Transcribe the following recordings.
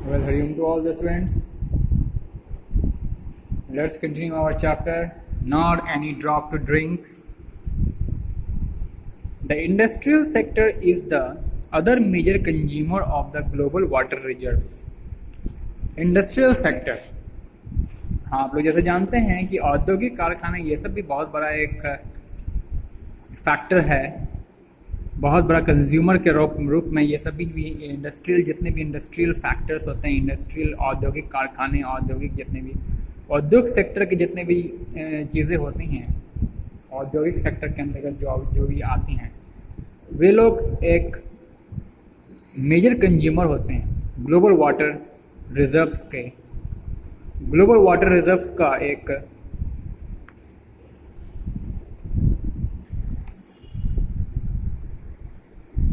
Well, hariom to all the students. Let's continue our chapter. Not any drop to drink. The industrial sector is the other major consumer of the global water reserves. Industrial sector, आप लोग जैसे जानते हैं कि औद्योगिक कारखाने ये सब भी बहुत बड़ा एक फैक्टर है, बहुत बड़ा कंज्यूमर के रूप में ये सभी भी इंडस्ट्रियल, जितने भी इंडस्ट्रियल फैक्टर्स होते हैं, इंडस्ट्रियल औद्योगिक कारखाने, औद्योगिक जितने भी औद्योगिक सेक्टर की जितने भी चीज़ें होती हैं, औद्योगिक सेक्टर के अंतर्गत जो भी आती हैं, वे लोग एक मेजर कंज्यूमर होते हैं ग्लोबल वाटर रिजर्व्स के। ग्लोबल वाटर रिजर्व्स का एक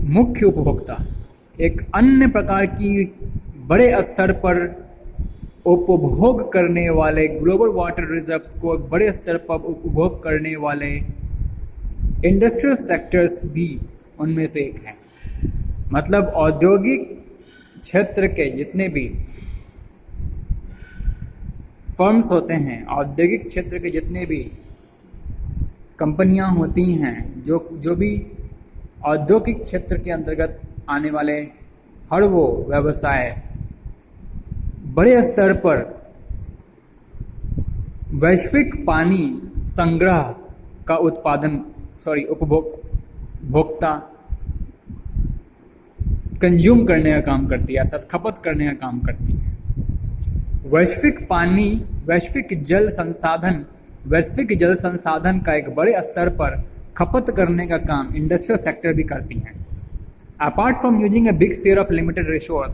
मुख्य उपभोक्ता, एक अन्य प्रकार की बड़े स्तर पर उपभोग करने वाले, ग्लोबल वाटर रिजर्व्स को बड़े स्तर पर उपभोग करने वाले इंडस्ट्रियल सेक्टर्स भी उनमें से एक है। मतलब औद्योगिक क्षेत्र के जितने भी फर्म्स होते हैं, औद्योगिक क्षेत्र के जितने भी कंपनियां होती हैं, जो भी औद्योगिक क्षेत्र के अंतर्गत आने वाले हर वो व्यवसाय बड़े स्तर पर वैश्विक पानी संग्रह का उपभोक्ता कंज्यूम करने का काम करती है, अर्थात खपत करने का काम करती है। वैश्विक पानी, वैश्विक जल संसाधन का एक बड़े स्तर पर खपत करने का काम इंडस्ट्रियल सेक्टर भी करती हैं। Apart from using a big share of limited resource,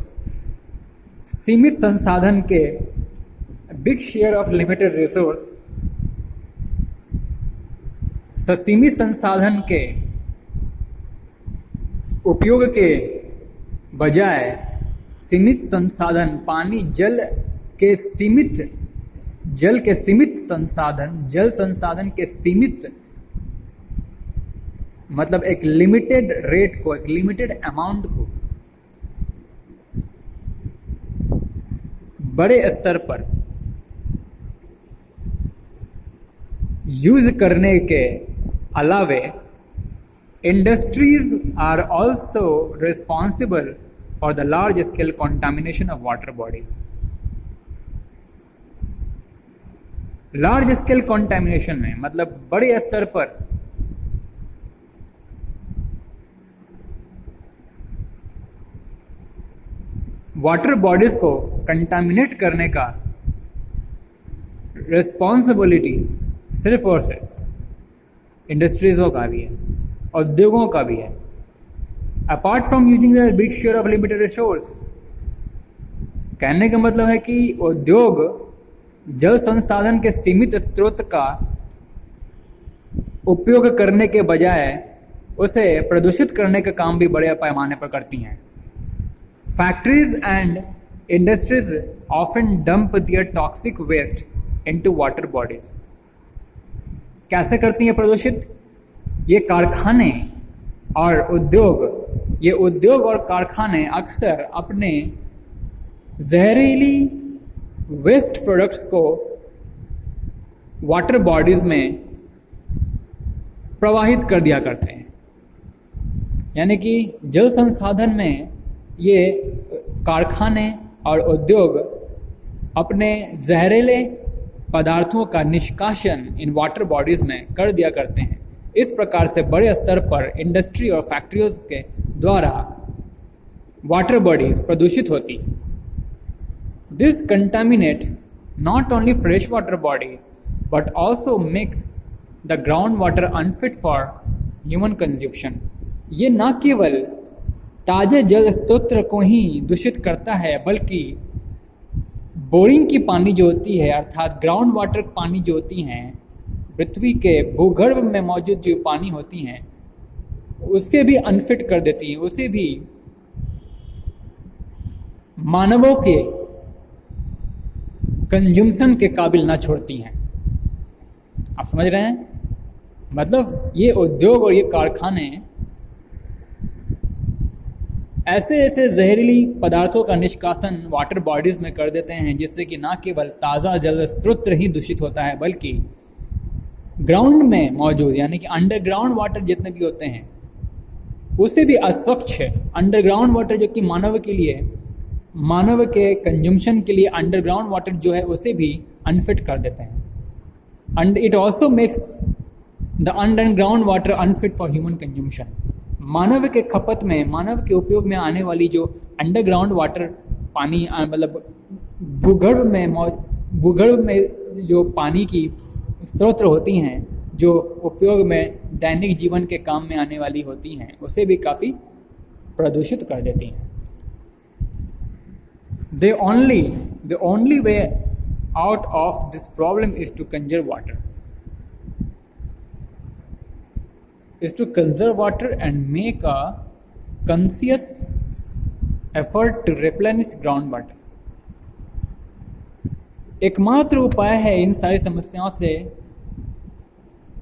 सीमित संसाधन के big share of limited resource, सीमित संसाधन के उपयोग के बजाय सीमित संसाधन, पानी, जल संसाधन के सीमित, मतलब एक लिमिटेड रेट को, एक लिमिटेड अमाउंट को बड़े स्तर पर यूज करने के अलावे industries are also responsible for the large scale contamination of water bodies. Large scale contamination में मतलब बड़े स्तर पर वाटर बॉडीज को कंटामिनेट करने का रिस्पॉन्सिबिलिटीज सिर्फ और सिर्फ इंडस्ट्रीजों का भी है, उद्योगों का भी है। Apart from using the big share of limited resource, कहने का मतलब है कि उद्योग जल संसाधन के सीमित स्रोत का उपयोग करने के बजाय उसे प्रदूषित करने का काम भी बड़े पैमाने पर करती हैं। Factories and industries often dump their toxic waste into water bodies. कैसे करती हैं प्रदूषित? ये कारखाने और उद्योग और कारखाने अक्सर अपने जहरीली वेस्ट प्रोडक्ट्स को वाटर बॉडीज में प्रवाहित कर दिया करते हैं। यानी कि जल संसाधन में ये कारखाने और उद्योग अपने जहरीले पदार्थों का निष्कासन इन वाटर बॉडीज में कर दिया करते हैं। इस प्रकार से बड़े स्तर पर इंडस्ट्री और फैक्ट्रियों के द्वारा वाटर बॉडीज प्रदूषित होती। This contaminate not only fresh water body but also makes the ground water unfit for human consumption. ये न केवल ताजे जल स्रोत को ही दूषित करता है, बल्कि बोरिंग की पानी जो होती है, अर्थात ग्राउंड वाटर पानी जो होती हैं, पृथ्वी के भूगर्भ में मौजूद जो पानी होती हैं, उसे भी अनफिट कर देती हैं, उसे भी मानवों के कंज्यूमशन के काबिल ना छोड़ती हैं। आप समझ रहे हैं? मतलब ये उद्योग और ये कारखाने ऐसे ऐसे जहरीली पदार्थों का निष्कासन वाटर बॉडीज में कर देते हैं जिससे कि न केवल ताज़ा जल स्रोत ही दूषित होता है बल्कि ग्राउंड में मौजूद यानी कि अंडरग्राउंड वाटर जितने भी होते हैं उसे भी अस्वच्छ है। अंडरग्राउंड वाटर जो कि मानव के कंजम्पशन के लिए अंडरग्राउंड वाटर जो है उसे भी अनफिट कर देते हैं। And it also makes the underground water unfit for human consumption. मानव के उपयोग में आने वाली जो अंडरग्राउंड वाटर पानी मतलब भूगर्भ में जो पानी की स्रोत होती हैं जो उपयोग में दैनिक जीवन के काम में आने वाली होती हैं उसे भी काफ़ी प्रदूषित कर देती हैं। The only way out of this problem is to conserve water. And make a conscious effort to replenish groundwater. एकमात्र उपाय है इन सारी समस्याओं से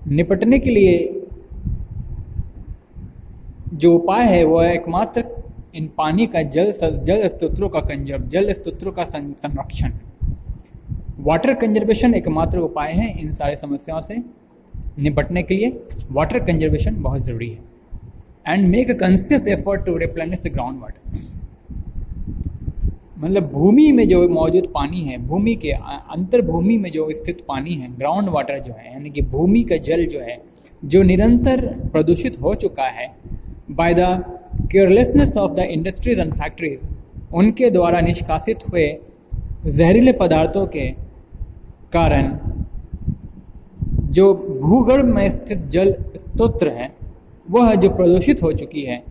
निपटने के लिए जो उपाय है वह एकमात्र इन पानी का जल स्रोतों का संरक्षण। वाटर कंजर्वेशन एकमात्र उपाय है इन सारी समस्याओं से निपटने के लिए। वाटर कंजर्वेशन बहुत ज़रूरी है। And make a conscious effort to replenish the ground water. मतलब भूमि में जो मौजूद पानी है, भूमि के अंतर्भूमि में जो स्थित पानी है, ग्राउंड वाटर जो है यानी कि भूमि का जल जो है जो निरंतर प्रदूषित हो चुका है by the carelessness of the industries and factories, उनके द्वारा निष्कासित हुए जहरीले पदार्थों के कारण जो भूगर्भ में स्थित जल स्रोत है वह जो प्रदूषित हो चुकी है,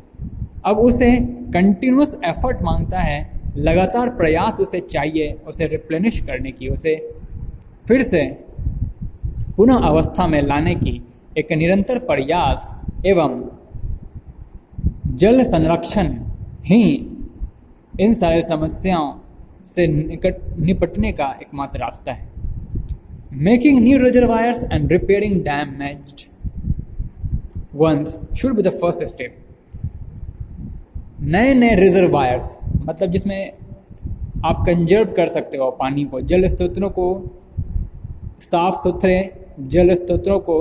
अब उसे कंटिन्यूस एफर्ट मांगता है, लगातार प्रयास उसे चाहिए उसे रिप्लेनिश करने की, उसे फिर से पुनः अवस्था में लाने की एक निरंतर प्रयास एवं जल संरक्षण ही इन सारी समस्याओं से निपटने का एकमात्र रास्ता है। Making new reservoirs and repairing damaged ones should be the first step. नए रिजर्वायर्स मतलब जिसमें आप कंजर्व कर सकते हो पानी को, जल स्रोतों को, साफ सुथरे जल स्रोतों को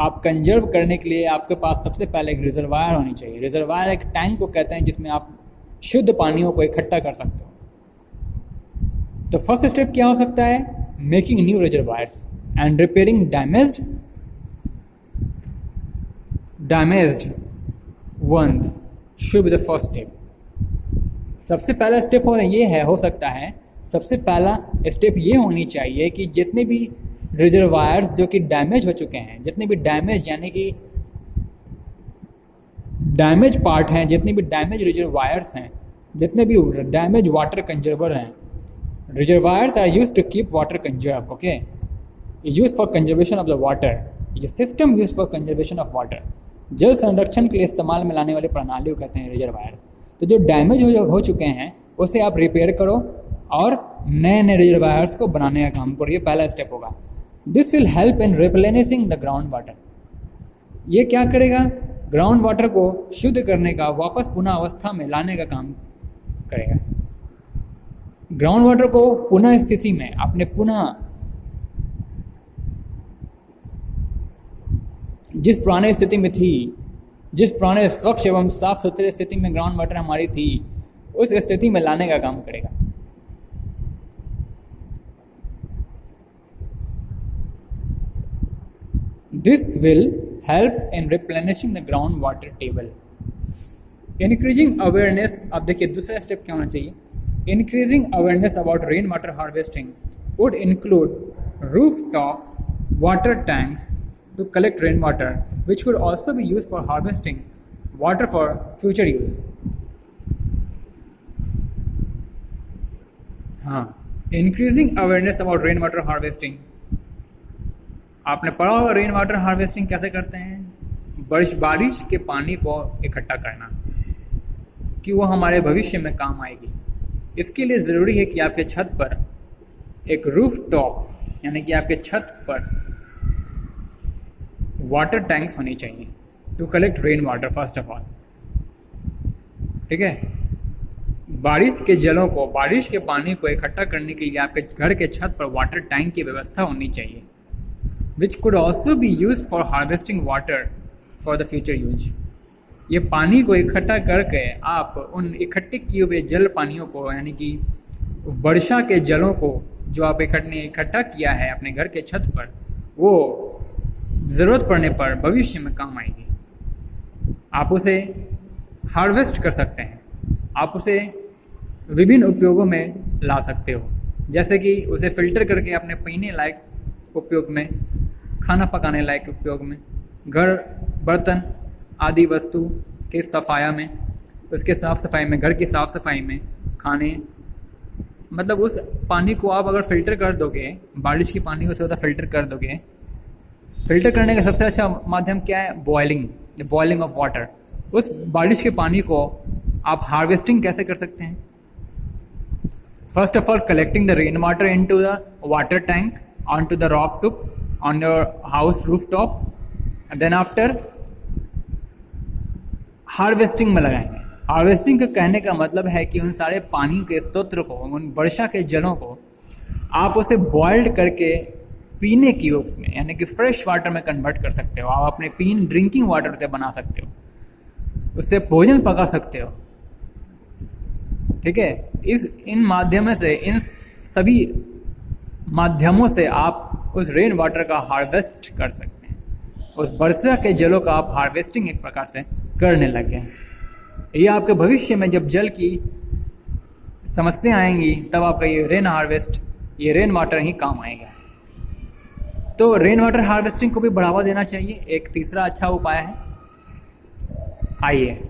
आप कंजर्व करने के लिए आपके पास सबसे पहले एक रिजर्वायर होनी चाहिए। रिजर्वायर एक टैंक को कहते हैं जिसमें आप शुद्ध पानियों को इकट्ठा कर सकते हो। तो फर्स्ट स्टेप क्या हो सकता है? Making new reservoirs and repairing damaged ones should be the first step. सबसे पहला स्टेप हो सकता है सबसे पहला स्टेप ये होनी चाहिए कि जितने भी रिजर्वायर्स जो कि डैमेज हो चुके हैं, जितने भी डैमेज यानी कि डैमेज पार्ट हैं, जितने भी डैमेज रिजर्वायर्स हैं, जितने भी डैमेज वाटर कंजर्वर हैं, reservoirs are used to keep water conserve, okay, use for conservation of the water, ये system use for conservation of water, जल संरक्षण के लिए इस्तेमाल में लाने वाली प्रणाली को कहते हैं रिजर्वायर। तो जो डैमेज हो चुके हैं उसे आप रिपेयर करो और नए रिजर्वायर्स को बनाने का काम करो, ये पहला स्टेप होगा। This will help in replenishing the ground water. ये क्या करेगा? ग्राउंड वाटर को शुद्ध करने का, वापस पुनः अवस्था में लाने का काम करेगा। ग्राउंड वाटर को पुनः स्थिति में अपने जिस पुराने स्थिति में थी, जिस पुराने स्वच्छ एवं साफ सुथरे स्थिति में ग्राउंड वाटर हमारी थी, उस स्थिति में लाने का काम करेगा। This will help in replenishing the groundwater table. Increasing awareness, अब देखिए दूसरा स्टेप क्या होना चाहिए? Increasing awareness about rainwater harvesting would include rooftop water tanks to collect rainwater, which could also be used for harvesting water for future use. हाँ, increasing awareness about rainwater harvesting. आपने पढ़ा होगा रेन वाटर हार्वेस्टिंग कैसे करते हैं? बारिश के पानी को इकट्ठा करना कि वो हमारे भविष्य में काम आएगी। इसके लिए ज़रूरी है कि आपके छत पर एक रूफ टॉप यानी कि आपके छत पर वाटर टैंक्स होनी चाहिए to collect rain water first of all, ठीक है। बारिश के जलों को, बारिश के पानी को इकट्ठा करने के लिए आपके घर के छत पर वाटर टैंक की व्यवस्था होनी चाहिए, which could also be use for harvesting water for the future use. ये पानी को इकट्ठा करके आप उन इकट्ठे किए हुए जल पानियों को, यानी कि वर्षा के जलों को जो आप इकट्ठा किया है अपने घर के छत पर, वो ज़रूरत पड़ने पर भविष्य में काम आएगी। आप उसे हार्वेस्ट कर सकते हैं, आप उसे विभिन्न उपयोगों में ला सकते हो, जैसे कि उसे फिल्टर करके अपने पीने लायक उपयोग में, खाना पकाने लायक उपयोग में, घर बर्तन आदि वस्तु के सफाया में, उसके साफ़ सफाई में, घर की साफ़ सफाई में, खाने, मतलब उस पानी को आप अगर फ़िल्टर कर दोगे, बारिश की पानी को थोड़ा फ़िल्टर कर दोगे, फ़िल्टर करने का सबसे अच्छा माध्यम क्या है? Boiling of water. उस बारिश के पानी को आप हार्वेस्टिंग कैसे कर सकते हैं? First of all, collecting the rain water into the water tank onto the rooftop on your house rooftop, and then after harvesting में लगाएंगे। हार्वेस्टिंग का कहने का मतलब है कि उन सारे पानी के स्रोत को, उन वर्षा के जलों को आप उसे बॉइल्ड करके पीने की रूप में, यानी कि फ्रेश वाटर में कन्वर्ट कर सकते हो। आप अपने ड्रिंकिंग वाटर से बना सकते हो, उससे भोजन पका सकते हो। ठीक है, इन माध्यमों से, इन सभी माध्यमों से आप उस रेन वाटर का हार्वेस्ट कर सकते हैं। उस वर्षा के जलों का आप हार्वेस्टिंग एक प्रकार से करने लगे हैं। ये आपके भविष्य में जब जल की समस्या आएंगी, तब आपका ये रेन वाटर ही काम आएगा। तो रेन वाटर हार्वेस्टिंग को भी बढ़ावा देना चाहिए, एक तीसरा अच्छा उपाय है। आइए